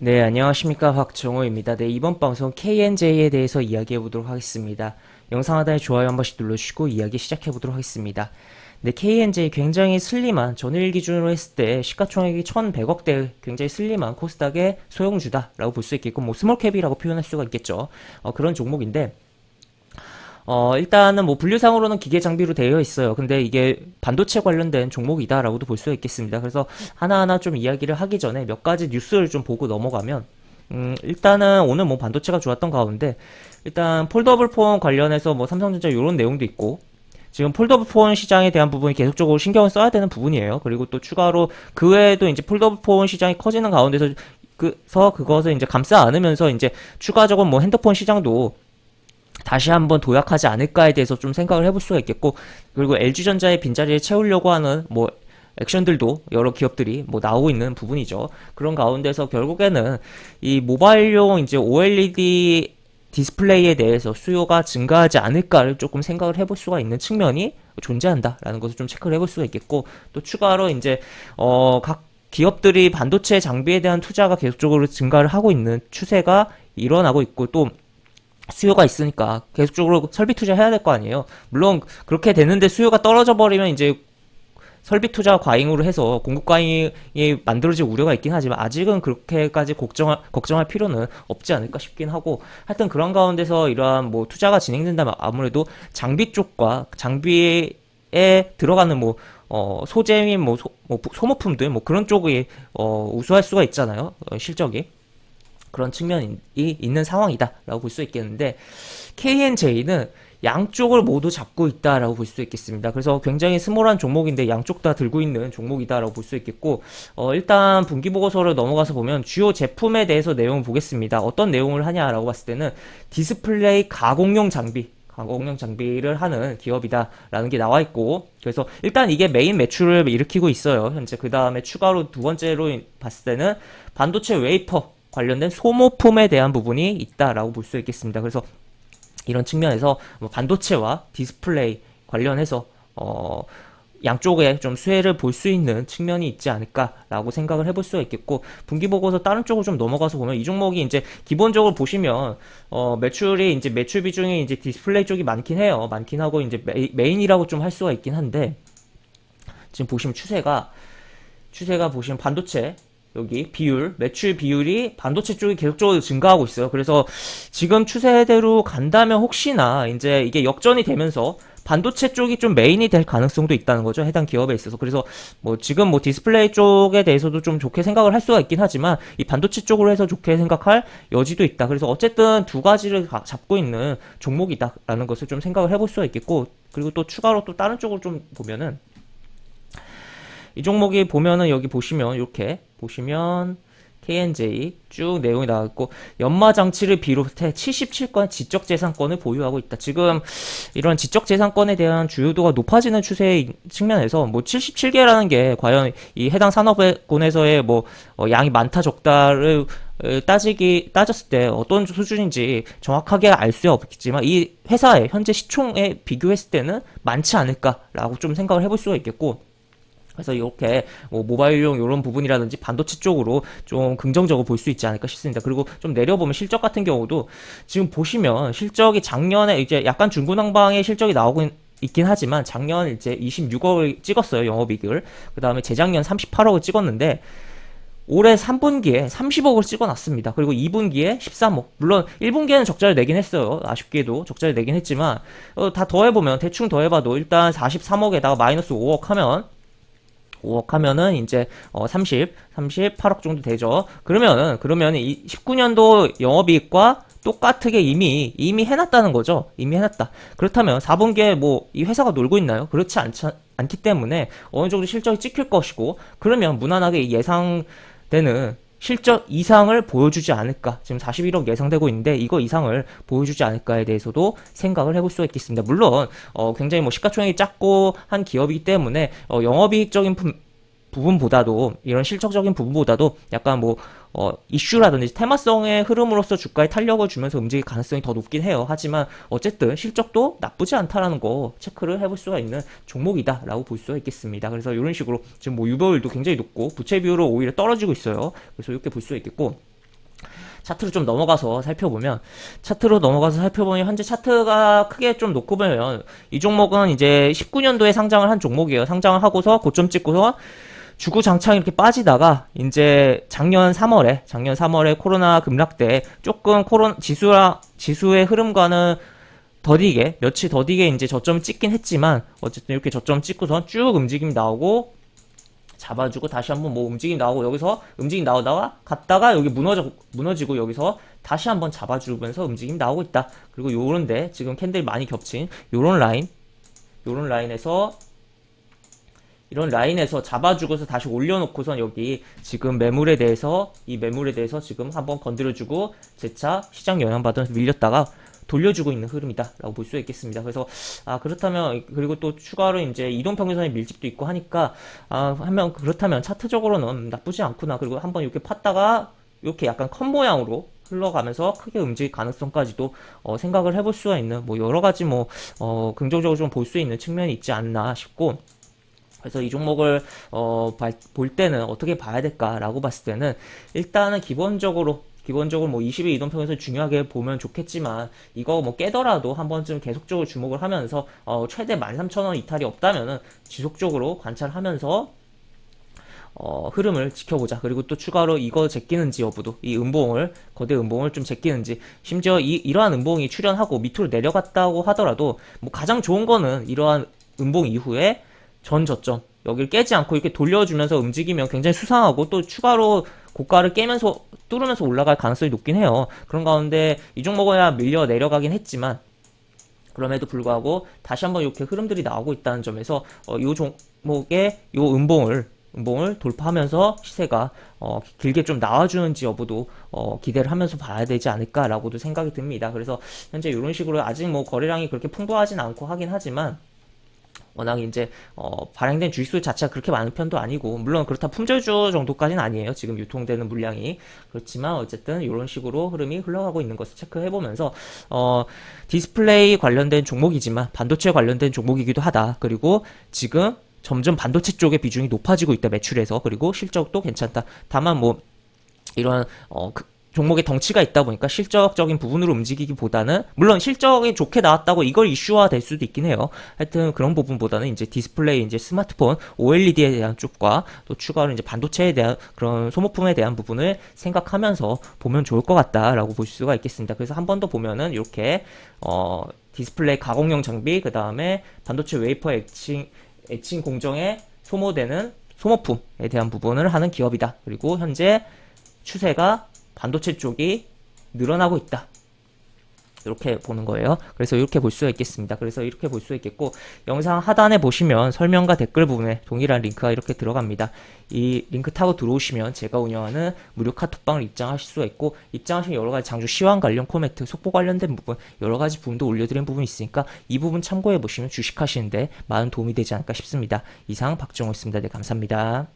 네, 안녕하십니까. 박정호입니다. 네, 이번 방송 KNJ에 대해서 이야기해 보도록 하겠습니다. 영상 하단에 좋아요 한 번씩 눌러주시고 이야기 시작해 보도록 하겠습니다. 네, KNJ 굉장히 슬림한 전일 기준으로 했을 때 시가총액이 1100억대 굉장히 슬림한 코스닥의 소형주다라고 볼 수 있겠고, 뭐 스몰캡이라고 표현할 수가 있겠죠. 그런 종목인데, 일단은 뭐 분류상으로는 기계 장비로 되어 있어요. 근데 이게 반도체 관련된 종목이다라고도 볼 수 있겠습니다. 그래서 하나하나 좀 이야기를 하기 전에 몇 가지 뉴스를 좀 보고 넘어가면, 일단은 오늘 뭐 반도체가 좋았던 가운데, 일단 폴더블 폰 관련해서 뭐 삼성전자 이런 내용도 있고, 지금 폴더블 폰 시장에 대한 부분이 계속적으로 신경을 써야 되는 부분이에요. 그리고 또 추가로 그 외에도 이제 폴더블 폰 시장이 커지는 가운데서 그것을 이제 감싸 안으면서 이제 추가적으로 뭐 핸드폰 시장도 다시 한번 도약하지 않을까에 대해서 좀 생각을 해볼 수가 있겠고, 그리고 LG전자의 빈자리를 채우려고 하는 뭐 액션들도 여러 기업들이 뭐 나오고 있는 부분이죠. 그런 가운데서 결국에는 이 모바일용 이제 OLED 디스플레이에 대해서 수요가 증가하지 않을까를 조금 생각을 해볼 수가 있는 측면이 존재한다라는 것을 좀 체크를 해볼 수가 있겠고, 또 추가로 이제 각 기업들이 반도체 장비에 대한 투자가 계속적으로 증가를 하고 있는 추세가 일어나고 있고, 또 수요가 있으니까 계속적으로 설비 투자해야 될 거 아니에요. 물론 그렇게 되는데 수요가 떨어져 버리면 이제 설비 투자 과잉으로 해서 공급 과잉이 만들어질 우려가 있긴 하지만, 아직은 그렇게까지 걱정할 필요는 없지 않을까 싶긴 하고, 하여튼 그런 가운데서 이러한 뭐 투자가 진행된다면 아무래도 장비 쪽과 장비에 들어가는 뭐 소재 및 뭐 소모품들 뭐 그런 쪽이 우수할 수가 있잖아요. 실적이. 그런 측면이 있는 상황이다라고 볼 수 있겠는데, KNJ는 양쪽을 모두 잡고 있다라고 볼 수 있겠습니다. 그래서 굉장히 스몰한 종목인데 양쪽 다 들고 있는 종목이다라고 볼 수 있겠고, 일단 분기 보고서를 넘어가서 보면 주요 제품에 대해서 내용을 보겠습니다. 어떤 내용을 하냐라고 봤을 때는 디스플레이 가공용 장비를 하는 기업이다라는 게 나와 있고, 그래서 일단 이게 메인 매출을 일으키고 있어요. 현재 그 다음에 추가로 두 번째로 봤을 때는 반도체 웨이퍼 관련된 소모품에 대한 부분이 있다라고 볼 수 있겠습니다. 그래서 이런 측면에서 뭐 반도체와 디스플레이 관련해서 양쪽에 좀 수혜를 볼 수 있는 측면이 있지 않을까라고 생각을 해볼 수가 있겠고, 분기 보고서 다른 쪽으로 좀 넘어가서 보면 이 종목이 이제 기본적으로 보시면 매출이 이제 매출 비중이 이제 디스플레이 쪽이 많긴 해요. 많긴 하고 이제 메인이라고 좀 할 수가 있긴 한데, 지금 보시면 추세가 보시면 반도체 여기 매출 비율이 반도체 쪽이 계속적으로 증가하고 있어요. 그래서 지금 추세대로 간다면 혹시나 이제 이게 역전이 되면서 반도체 쪽이 좀 메인이 될 가능성도 있다는 거죠. 해당 기업에 있어서. 그래서 뭐 지금 뭐 디스플레이 쪽에 대해서도 좀 좋게 생각을 할 수가 있긴 하지만, 이 반도체 쪽으로 해서 좋게 생각할 여지도 있다. 그래서 어쨌든 두 가지를 잡고 있는 종목이다라는 것을 좀 생각을 해볼 수가 있겠고, 그리고 또 추가로 또 다른 쪽으로 좀 보면은, 이 종목이 보면은 여기 보시면 이렇게 보시면 KNJ 쭉 내용이 나와있고, 연마 장치를 비롯해 77건 지적재산권을 보유하고 있다. 지금 이런 지적재산권에 대한 주요도가 높아지는 추세의 측면에서 뭐 77개라는 게 과연 이 해당 산업군에서의 뭐 양이 많다 적다를 따졌을 때 어떤 수준인지 정확하게 알 수 없겠지만, 이 회사의 현재 시총에 비교했을 때는 많지 않을까라고 좀 생각을 해볼 수가 있겠고, 그래서 이렇게 뭐 모바일용 이런 부분이라든지 반도체 쪽으로 좀 긍정적으로 볼 수 있지 않을까 싶습니다. 그리고 좀 내려보면 실적 같은 경우도 지금 보시면 실적이 작년에 이제 약간 중구난방의 실적이 나오고 있긴 하지만, 작년 이제 26억을 찍었어요, 영업이익을. 그 다음에 재작년 38억을 찍었는데 올해 3분기에 30억을 찍어놨습니다. 그리고 2분기에 13억. 물론 1분기에는 적자를 내긴 했어요. 아쉽게도 적자를 내긴 했지만, 다 더해보면, 대충 더해봐도 일단 43억에다가 마이너스 5억 하면은 이제 38억 정도 되죠. 그러면은 이 19년도 영업이익과 똑같게 이미 해놨다는 거죠. 이미 해놨다. 그렇다면 4분기에 뭐 이 회사가 놀고 있나요? 그렇지 않기 때문에 어느 정도 실적이 찍힐 것이고, 그러면 무난하게 예상되는 실적 이상을 보여주지 않을까. 지금 41억 예상되고 있는데 이거 이상을 보여주지 않을까에 대해서도 생각을 해볼 수가 있겠습니다. 물론 굉장히 뭐 시가총액이 작고 한 기업이기 때문에 영업이익적인 부분보다도, 이런 실적적인 부분보다도 약간 뭐 이슈라든지 테마성의 흐름으로서 주가에 탄력을 주면서 움직일 가능성이 더 높긴 해요. 하지만 어쨌든 실적도 나쁘지 않다라는 거 체크를 해볼 수가 있는 종목이다라고 볼 수가 있겠습니다. 그래서 이런 식으로 지금 뭐 유보율도 굉장히 높고 부채 비율은 오히려 떨어지고 있어요. 그래서 이렇게 볼 수가 있겠고, 차트로 좀 넘어가서 살펴보면 차트로 넘어가서 살펴보면 현재 차트가 크게 좀 놓고 보면 이 종목은 이제 19년도에 상장을 한 종목이에요. 상장을 하고서 고점 찍고서 주구장창 이렇게 빠지다가 이제 작년 3월에 코로나 급락 때 조금 코로나 지수의 흐름과는 더디게 며칠 더디게 이제 저점 찍긴 했지만 어쨌든 이렇게 저점 찍고선 쭉 움직임 나오고 잡아주고 다시 한번 뭐 움직임 나오고 여기서 움직임 나오다가 갔다가 여기 무너지고 여기서 다시 한번 잡아주면서 움직임 나오고 있다. 그리고 요런데 지금 캔들이 많이 겹친 요런 라인에서 이런 라인에서 잡아주고서 다시 올려놓고선 여기 지금 이 매물에 대해서 지금 한번 건드려주고 재차 시장 영향받으면서 밀렸다가 돌려주고 있는 흐름이다라고 볼 수 있겠습니다. 그래서 그렇다면 그리고 또 추가로 이제 이동평균선의 밀집도 있고 하니까 그렇다면 차트적으로는 나쁘지 않구나. 그리고 한번 이렇게 팠다가 이렇게 약간 컷 모양으로 흘러가면서 크게 움직일 가능성까지도 생각을 해볼 수가 있는 뭐 여러 가지 뭐 긍정적으로 좀 볼 수 있는 측면이 있지 않나 싶고. 그래서 이 종목을 볼 때는 어떻게 봐야 될까라고 봤을 때는 일단은 기본적으로 뭐 20일 이동평균선 중요하게 보면 좋겠지만 이거 뭐 깨더라도 한 번쯤 계속적으로 주목을 하면서 최대 13,000원 이탈이 없다면은 지속적으로 관찰하면서 흐름을 지켜보자. 그리고 또 추가로 이거 제끼는지 여부도 이 거대 음봉을 좀 제끼는지 심지어 이러한 음봉이 출현하고 밑으로 내려갔다고 하더라도 뭐 가장 좋은 거는 이러한 음봉 이후에 전 저점 여기를 깨지 않고 이렇게 돌려주면서 움직이면 굉장히 수상하고 또 추가로 고가를 뚫으면서 올라갈 가능성이 높긴 해요. 그런 가운데 이 종목은 밀려 내려가긴 했지만 그럼에도 불구하고 다시 한번 이렇게 흐름들이 나오고 있다는 점에서 이 종목의 이 음봉을 돌파하면서 시세가 길게 좀 나와주는지 여부도 기대를 하면서 봐야 되지 않을까라고도 생각이 듭니다. 그래서 현재 이런 식으로 아직 뭐 거래량이 그렇게 풍부하진 않고 하긴 하지만 워낙 이제 발행된 주식수 자체가 그렇게 많은 편도 아니고 물론 그렇다 품절주 정도까지는 아니에요. 지금 유통되는 물량이. 그렇지만 어쨌든 이런 식으로 흐름이 흘러가고 있는 것을 체크해보면서 디스플레이 관련된 종목이지만 반도체 관련된 종목이기도 하다. 그리고 지금 점점 반도체 쪽의 비중이 높아지고 있다. 매출에서. 그리고 실적도 괜찮다. 다만 뭐 이런 종목의 덩치가 있다 보니까 실적적인 부분으로 움직이기보다는 물론 실적이 좋게 나왔다고 이걸 이슈화 될 수도 있긴 해요. 하여튼 그런 부분보다는 이제 디스플레이, 이제 스마트폰, OLED에 대한 쪽과 또 추가로 이제 반도체에 대한 그런 소모품에 대한 부분을 생각하면서 보면 좋을 것 같다라고 볼 수가 있겠습니다. 그래서 한 번 더 보면은 이렇게 디스플레이 가공용 장비, 그 다음에 반도체 웨이퍼 애칭 공정에 소모되는 소모품에 대한 부분을 하는 기업이다. 그리고 현재 추세가 반도체 쪽이 늘어나고 있다. 이렇게 보는 거예요. 그래서 이렇게 볼 수가 있겠습니다. 그래서 이렇게 볼 수 있겠고 영상 하단에 보시면 설명과 댓글 부분에 동일한 링크가 이렇게 들어갑니다. 이 링크 타고 들어오시면 제가 운영하는 무료 카톡방을 입장하실 수가 있고 입장하시면 여러 가지 장주 시황 관련 코멘트, 속보 관련된 부분 여러 가지 부분도 올려드린 부분이 있으니까 이 부분 참고해 보시면 주식하시는데 많은 도움이 되지 않을까 싶습니다. 이상 박정호였습니다. 네, 감사합니다.